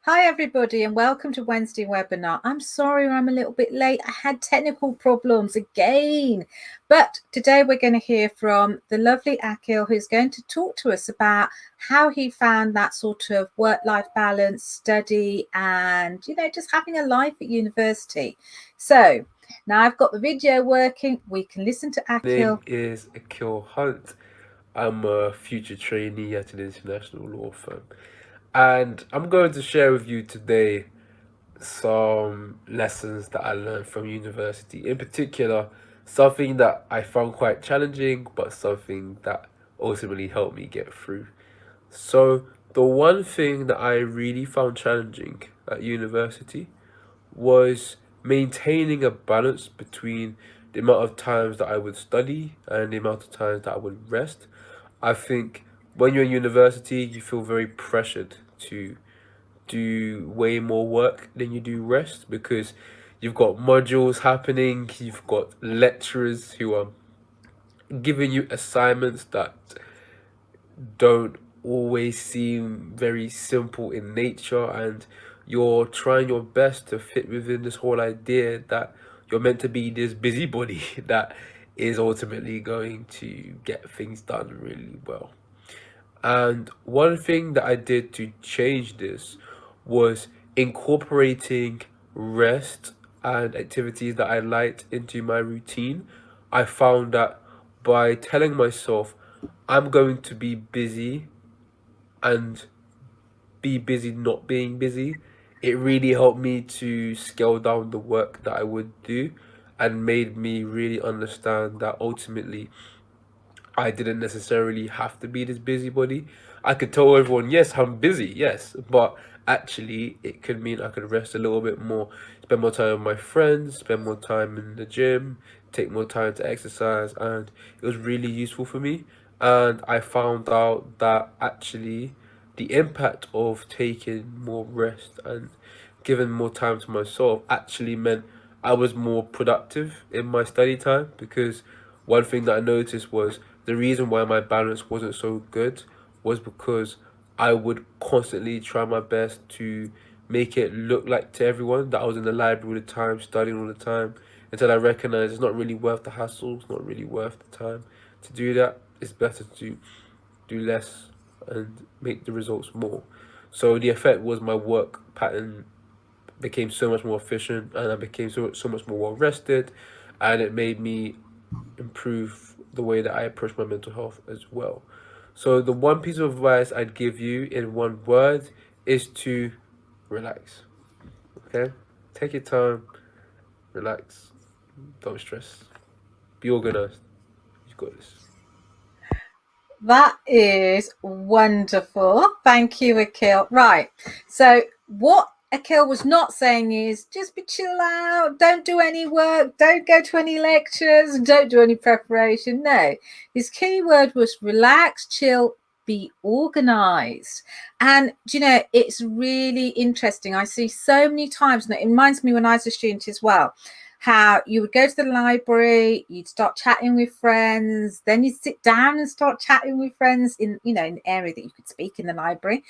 Hi, everybody, and welcome to Wednesday webinar. I'm sorry I'm a little bit late. I had technical problems again. But today we're going to hear from the lovely Akhil, who's going to talk to us about how he found that sort of work-life balance, study, and, just having a life at university. So now I've got the video working. We can listen to Name Akhil. is Akil Hunt. I'm a future trainee at an international law firm. And I'm going to share with you today some lessons that I learned from university. In particular, something that I found quite challenging, but something that ultimately helped me get through. So, the one thing that I really found challenging at university was maintaining a balance between the amount of times that I would study and the amount of times that I would rest. I think when you're in university, you feel very pressured to do way more work than you do rest because you've got modules happening, you've got lecturers who are giving you assignments that don't always seem very simple in nature, and you're trying your best to fit within this whole idea that you're meant to be this busybody that is ultimately going to get things done really well. And one thing that I did to change this was incorporating rest and activities that I liked into my routine. I found that by telling myself I'm going to be busy and be busy not being busy, it really helped me to scale down the work that I would do and made me really understand that ultimately I didn't necessarily have to be this busybody. I could tell everyone, yes, I'm busy, yes, but actually, it could mean I could rest a little bit more, spend more time with my friends, spend more time in the gym, take more time to exercise, and it was really useful for me. And I found out that actually, the impact of taking more rest and giving more time to myself actually meant I was more productive in my study time, because one thing that I noticed was the reason why my balance wasn't so good was because I would constantly try my best to make it look like to everyone that I was in the library all the time, studying all the time, until I recognized it's not really worth the hassle, it's not really worth the time to do that. It's better to do less and make the results more. So the effect was my work pattern became so much more efficient, and I became so much more well rested, and it made me improve the way that I approach my mental health as well. So the one piece of advice I'd give you in one word is to relax. Okay? Take your time, relax, don't stress. Be organized. You've got this. That is wonderful. Thank you, Akhil. Right. So, what Akhil was not saying is just be chill out, don't do any work, don't go to any lectures, don't do any preparation. No, his key word was relax, chill, be organized. And, it's really interesting. I see so many times, and it reminds me when I was a student as well, how you would go to the library, you'd start chatting with friends, then you'd sit down and start chatting with friends in the area that you could speak in the library.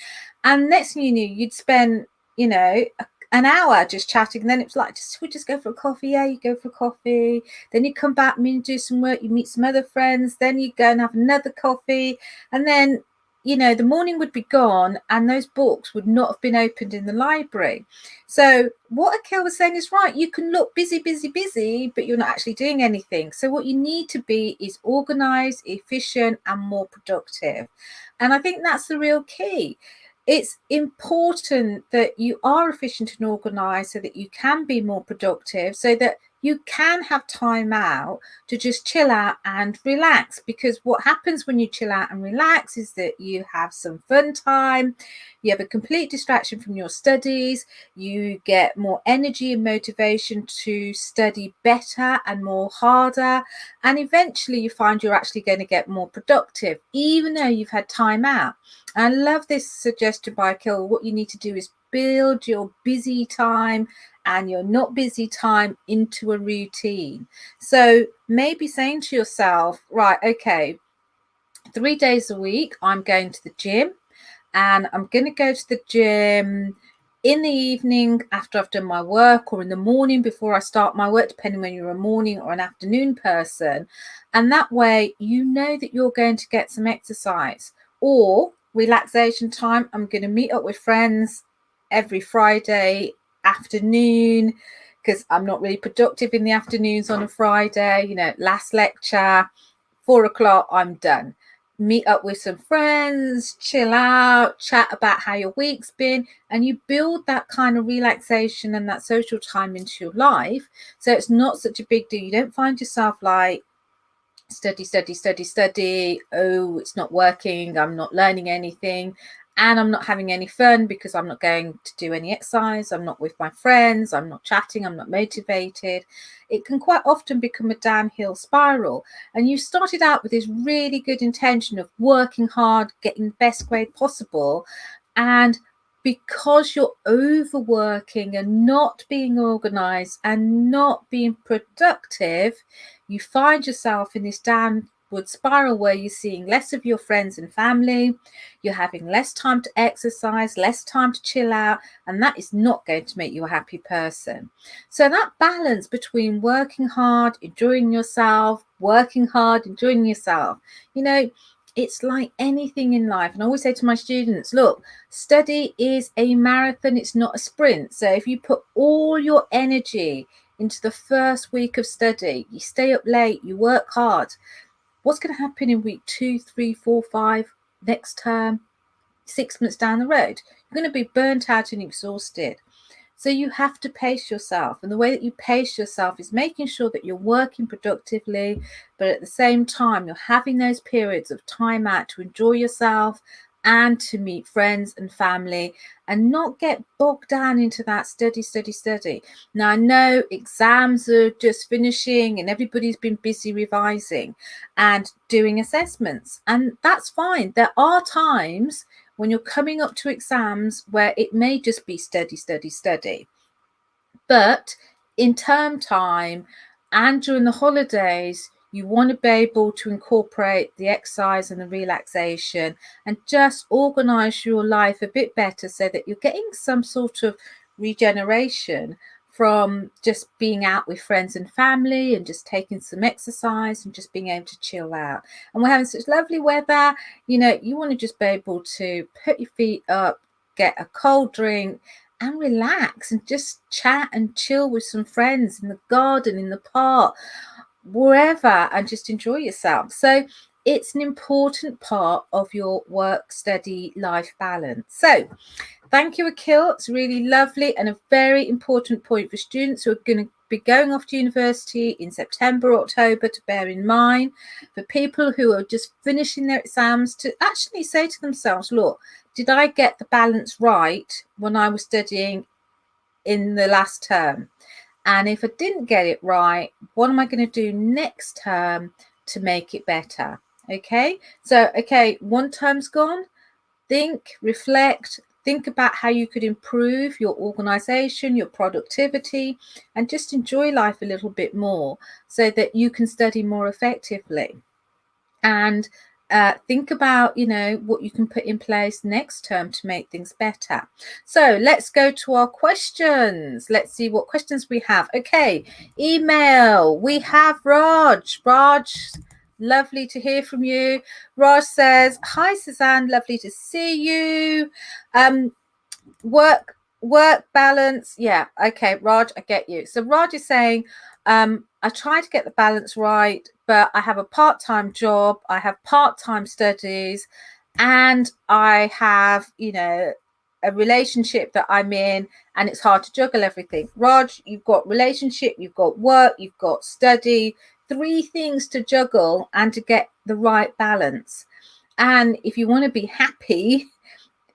And next thing you knew, you'd spend, an hour just chatting. And then it was like, we just go for a coffee. Yeah, you go for a coffee. Then you come back, mean do some work, you meet some other friends, then you go and have another coffee. And then, the morning would be gone and those books would not have been opened in the library. So what Akhil was saying is right. You can look busy, busy, busy, but you're not actually doing anything. So what you need to be is organized, efficient, and more productive. And I think that's the real key. It's important that you are efficient and organized so that you can be more productive, so that you can have time out to just chill out and relax. Because what happens when you chill out and relax is that you have some fun time, you have a complete distraction from your studies, you get more energy and motivation to study better and more harder, and eventually you find you're actually going to get more productive even though you've had time out. I love this suggestion by Akhil. What you need to do is build your busy time and your not busy time into a routine. So maybe saying to yourself, right, okay, 3 days a week I'm going to the gym, and I'm going to go to the gym in the evening after I've done my work, or in the morning before I start my work, depending when you're a morning or an afternoon person. And that way you know that you're going to get some exercise. Or relaxation time, I'm going to meet up with friends every Friday afternoon, because I'm not really productive in the afternoons on a Friday. You know, last lecture, 4 o'clock, I'm done. Meet up with some friends, chill out, chat about how your week's been, and you build that kind of relaxation and that social time into your life. So it's not such a big deal. You don't find yourself like, study, study, study, study. Oh, it's not working. I'm not learning anything. And I'm not having any fun because I'm not going to do any exercise. I'm not with my friends. I'm not chatting. I'm not motivated. It can quite often become a downhill spiral. And you started out with this really good intention of working hard, getting the best grade possible. And because you're overworking and not being organized and not being productive, you find yourself in this downward spiral where you're seeing less of your friends and family, you're having less time to exercise, less time to chill out, and that is not going to make you a happy person. So that balance between working hard, enjoying yourself, working hard, enjoying yourself, you know, it's like anything in life. And I always say to my students, look, study is a marathon, it's not a sprint. So if you put all your energy into the first week of study, you stay up late, you work hard, what's going to happen in week 2, 3, 4, 5, next term, 6 months down the road? You're going to be burnt out and exhausted. So you have to pace yourself. And the way that you pace yourself is making sure that you're working productively, but at the same time, you're having those periods of time out to enjoy yourself and to meet friends and family, and not get bogged down into that study, study, study. Now, I know exams are just finishing and everybody's been busy revising and doing assessments, and that's fine. There are times when you're coming up to exams where it may just be study, study, study. But in term time and during the holidays, you want to be able to incorporate the exercise and the relaxation and just organize your life a bit better so that you're getting some sort of regeneration from just being out with friends and family and just taking some exercise and just being able to chill out. And we're having such lovely weather, you know, you want to just be able to put your feet up, get a cold drink, and relax and just chat and chill with some friends in the garden, in the park, wherever, and just enjoy yourself. So it's an important part of your work study life balance. So thank you, Akil. It's really lovely and a very important point for students who are going to be going off to university in September, October, to bear in mind. For people who are just finishing their exams, to actually say to themselves, look, did I get the balance right when I was studying in the last term? And if I didn't get it right, what am I going to do next term to make it better? Okay, so, okay, one term's gone. Think, reflect, think about how you could improve your organization, your productivity, and just enjoy life a little bit more so that you can study more effectively. And think about, you know, what you can put in place next term to make things better. So let's go to our questions. Let's see what questions we have. Okay, email. We have Raj. Raj, lovely to hear from you. Raj says, hi, Suzanne, lovely to see you. Work balance. Yeah, okay, Raj, I get you. So Raj is saying, I try to get the balance right, but I have a part-time job, I have part-time studies, and I have, you know, a relationship that I'm in, and it's hard to juggle everything. Raj, you've got relationship, you've got work, you've got study, 3 things to juggle and to get the right balance. And if you want to be happy,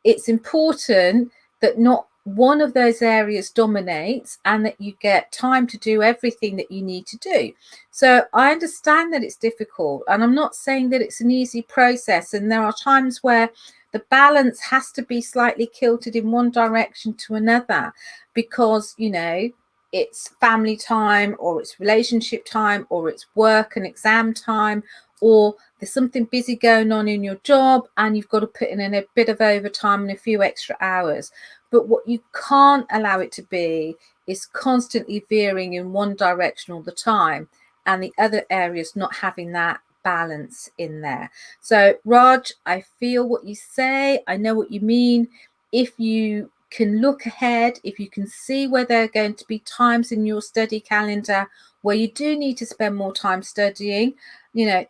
it's important that not one of those areas dominates and that you get time to do everything that you need to do. So I understand that it's difficult, and I'm not saying that it's an easy process, and there are times where the balance has to be slightly kilted in one direction to another because, you know, it's family time or it's relationship time or it's work and exam time or there's something busy going on in your job and you've got to put in a bit of overtime and a few extra hours. But what you can't allow it to be is constantly veering in one direction all the time, and the other areas not having that balance in there. So Raj, I feel what you say. I know what you mean. If you can look ahead, if you can see where there are going to be times in your study calendar where you do need to spend more time studying,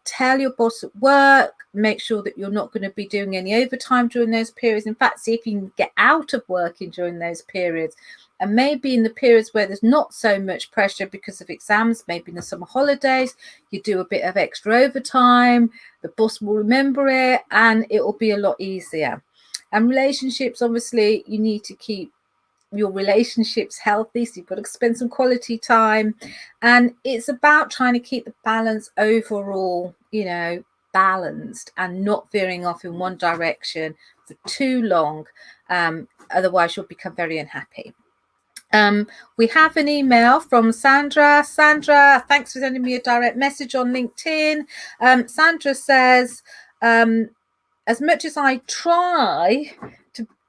tell your boss at work, make sure that you're not going to be doing any overtime during those periods. In fact, see if you can get out of working during those periods. And maybe in the periods where there's not so much pressure because of exams, maybe in the summer holidays, you do a bit of extra overtime, the boss will remember it, and it will be a lot easier. And relationships, obviously, you need to keep your relationships healthy, so you've got to spend some quality time. And it's about trying to keep the balance overall, balanced and not veering off in one direction for too long. Otherwise, you'll become very unhappy. We have an email from Sandra. Sandra, thanks for sending me a direct message on LinkedIn. Sandra says, as much as I try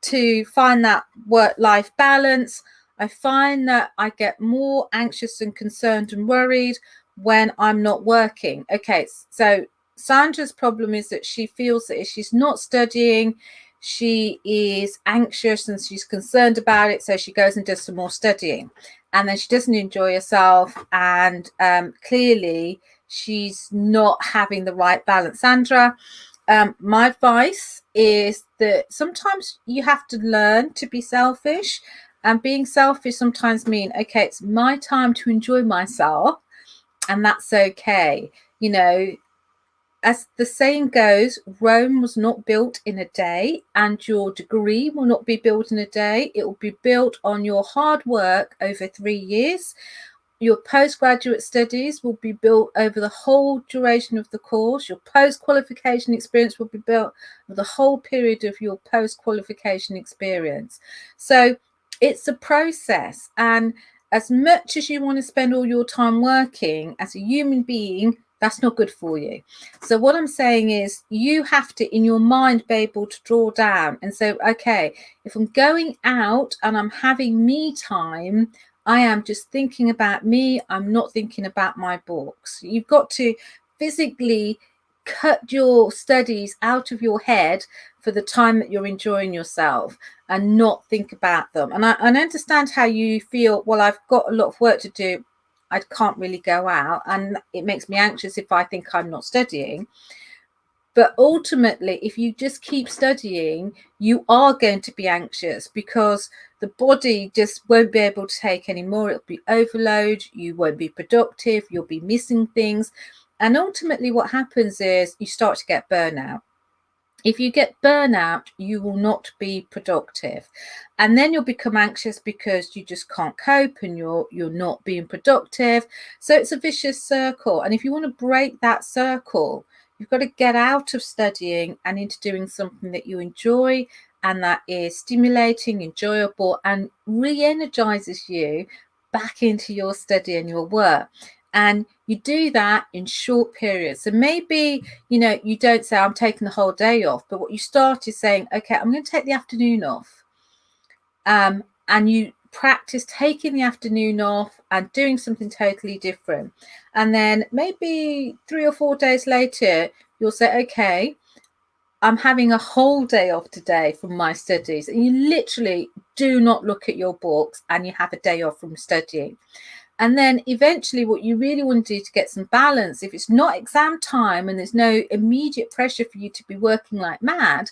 to find that work-life balance, I find that I get more anxious and concerned and worried when I'm not working. Okay, so Sandra's problem is that she feels that if she's not studying, she is anxious and she's concerned about it, so she goes and does some more studying, and then she doesn't enjoy herself, and clearly she's not having the right balance. Sandra, my advice is that sometimes you have to learn to be selfish, and being selfish sometimes mean, okay, it's my time to enjoy myself, and that's okay. As the saying goes, Rome was not built in a day, and your degree will not be built in a day. It will be built on your hard work over 3 years. Your postgraduate studies will be built over the whole duration of the course. Your post-qualification experience will be built over the whole period of your post-qualification experience. So it's a process. And as much as you want to spend all your time working as a human being, that's not good for you. So what I'm saying is you have to, in your mind, be able to draw down and say, okay, if I'm going out and I'm having me time, I am just thinking about me. I'm not thinking about my books. You've got to physically cut your studies out of your head for the time that you're enjoying yourself and not think about them. And I understand how you feel. Well, I've got a lot of work to do. I can't really go out, and it makes me anxious if I think I'm not studying. But ultimately, if you just keep studying, you are going to be anxious because the body just won't be able to take any more. It'll be overload. You won't be productive. You'll be missing things. And ultimately, what happens is you start to get burnout. If you get burnout, you will not be productive. And then you'll become anxious because you just can't cope and you're not being productive. So it's a vicious circle. And if you want to break that circle, you've got to get out of studying and into doing something that you enjoy and that is stimulating, enjoyable, and re-energizes you back into your study and your work. And you do that in short periods. So maybe, you don't say, I'm taking the whole day off. But what you start is saying, okay, I'm going to take the afternoon off. And you practice taking the afternoon off and doing something totally different. And then maybe 3 or 4 days later, you'll say, okay, I'm having a whole day off today from my studies. And you literally do not look at your books and you have a day off from studying. And then eventually what you really want to do to get some balance, if it's not exam time and there's no immediate pressure for you to be working like mad,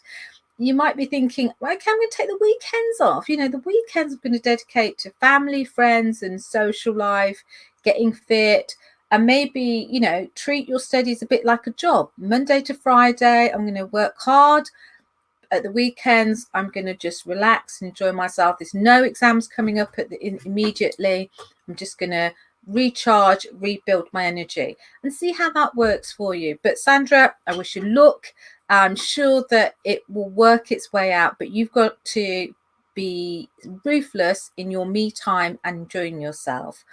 you might be thinking, okay, I'm going to take the weekends off. The weekends I'm going to dedicate to family, friends and social life, getting fit, and maybe, treat your studies a bit like a job. Monday to Friday, I'm going to work hard. At the weekends, I'm going to just relax and enjoy myself. There's no exams coming up immediately. I'm just going to recharge, rebuild my energy and see how that works for you. But Sandra, I wish you luck. I'm sure that it will work its way out, but you've got to be ruthless in your me time and enjoying yourself.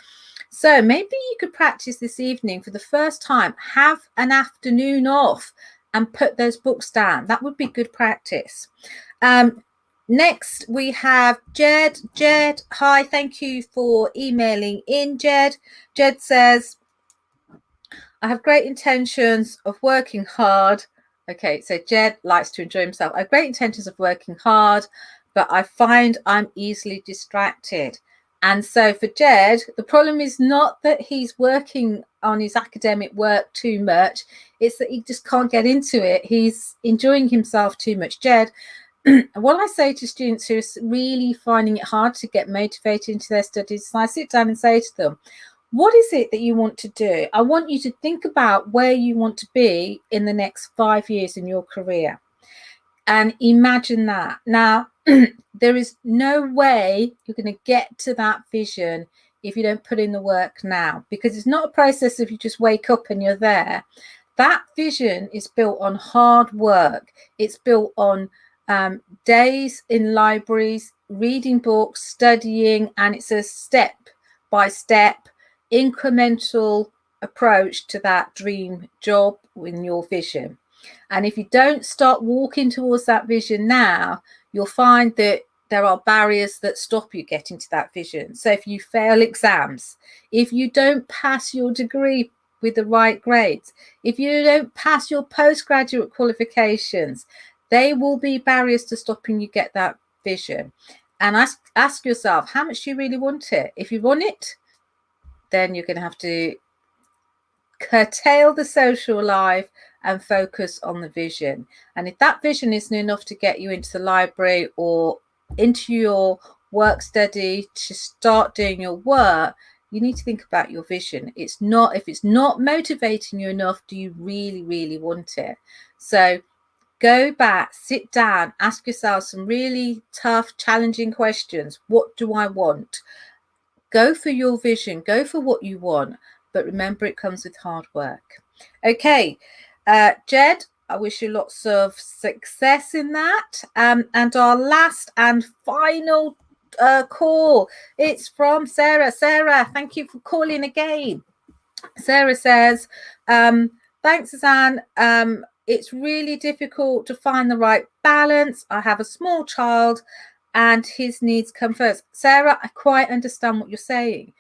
So maybe you could practice this evening for the first time, have an afternoon off and put those books down. That would be good practice. Next, we have Jed. Jed, hi, thank you for emailing in, Jed. Jed says, I have great intentions of working hard. Okay, so Jed likes to enjoy himself. I have great intentions of working hard, but I find I'm easily distracted. And so for Jed, the problem is not that he's working on his academic work too much. It's that he just can't get into it. He's enjoying himself too much. Jed, what I say to students who are really finding it hard to get motivated into their studies, I sit down and say to them, what is it that you want to do? I want you to think about where you want to be in the next 5 years in your career and imagine that. Now, there is no way you're going to get to that vision if you don't put in the work now, because it's not a process of you just wake up and you're there. That vision is built on hard work. It's built on days in libraries, reading books, studying, and it's a step-by-step incremental approach to that dream job in your vision. And if you don't start walking towards that vision now, you'll find that there are barriers that stop you getting to that vision. So if you fail exams, if you don't pass your degree with the right grades, if you don't pass your postgraduate qualifications, they will be barriers to stopping you get that vision. And ask yourself, how much do you really want it? If you want it, then you're going to have to curtail the social life and focus on the vision. And if that vision isn't enough to get you into the library or into your work study to start doing your work, you need to think about your vision. It's not, if it's not motivating you enough, do you really, really want it? So go back, sit down, ask yourself some really tough, challenging questions. What do I want? Go for your vision, go for what you want, but remember it comes with hard work. Okay, Jed, I wish you lots of success in that. And our last and final call, it's from Sarah. Sarah, thank you for calling again. Sarah says, thanks, Suzanne. It's really difficult to find the right balance. I have a small child and his needs come first. Sarah, I quite understand what you're saying.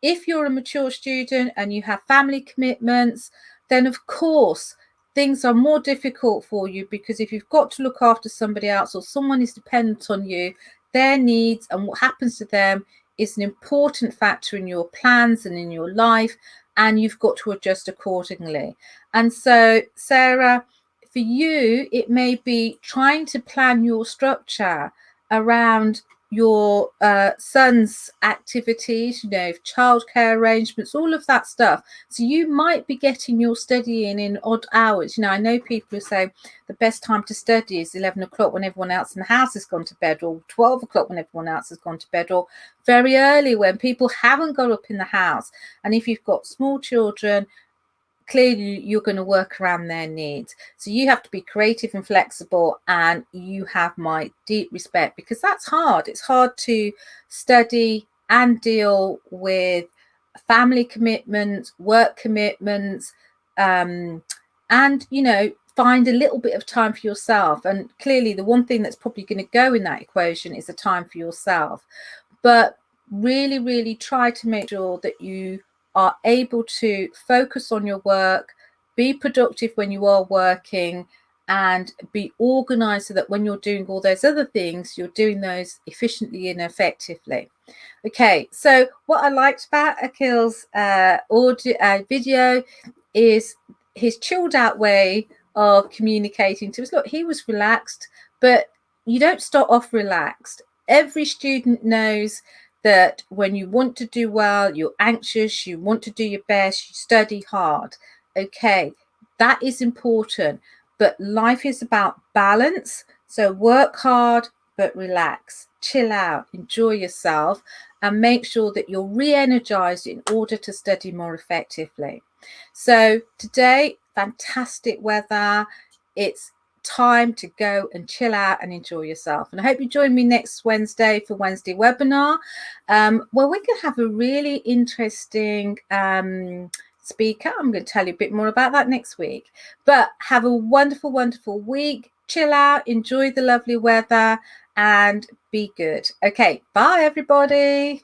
If you're a mature student and you have family commitments, then of course things are more difficult for you, because if you've got to look after somebody else or someone is dependent on you, their needs and what happens to them is an important factor in your plans and in your life, and you've got to adjust accordingly. And so, Sarah, for you, it may be trying to plan your structure around your son's activities, childcare arrangements, all of that stuff. So you might be getting your studying in odd hours. I know people who say the best time to study is 11 o'clock when everyone else in the house has gone to bed, or 12 o'clock when everyone else has gone to bed, or very early when people haven't got up in the house. And if you've got small children, clearly you're going to work around their needs. So you have to be creative and flexible, and you have my deep respect, because that's hard. It's hard to study and deal with family commitments, work commitments, and find a little bit of time for yourself. And clearly the one thing that's probably going to go in that equation is the time for yourself. But really, really try to make sure that you are able to focus on your work, be productive when you are working, and be organized so that when you're doing all those other things, you're doing those efficiently and effectively. Okay, so what I liked about Akhil's video is his chilled out way of communicating to us. Look, he was relaxed, but you don't start off relaxed. Every student knows that when you want to do well, you're anxious, you want to do your best, you study hard. Okay, that is important. But life is about balance. So work hard, but relax, chill out, enjoy yourself, and make sure that you're re-energized in order to study more effectively. So today, fantastic weather. It's time to go and chill out and enjoy yourself. And I hope you join me next Wednesday for Wednesday webinar, where we can have a really interesting speaker. I'm going to tell you a bit more about that next week. But have a wonderful, wonderful week. Chill out, enjoy the lovely weather, and be good. Okay, bye everybody.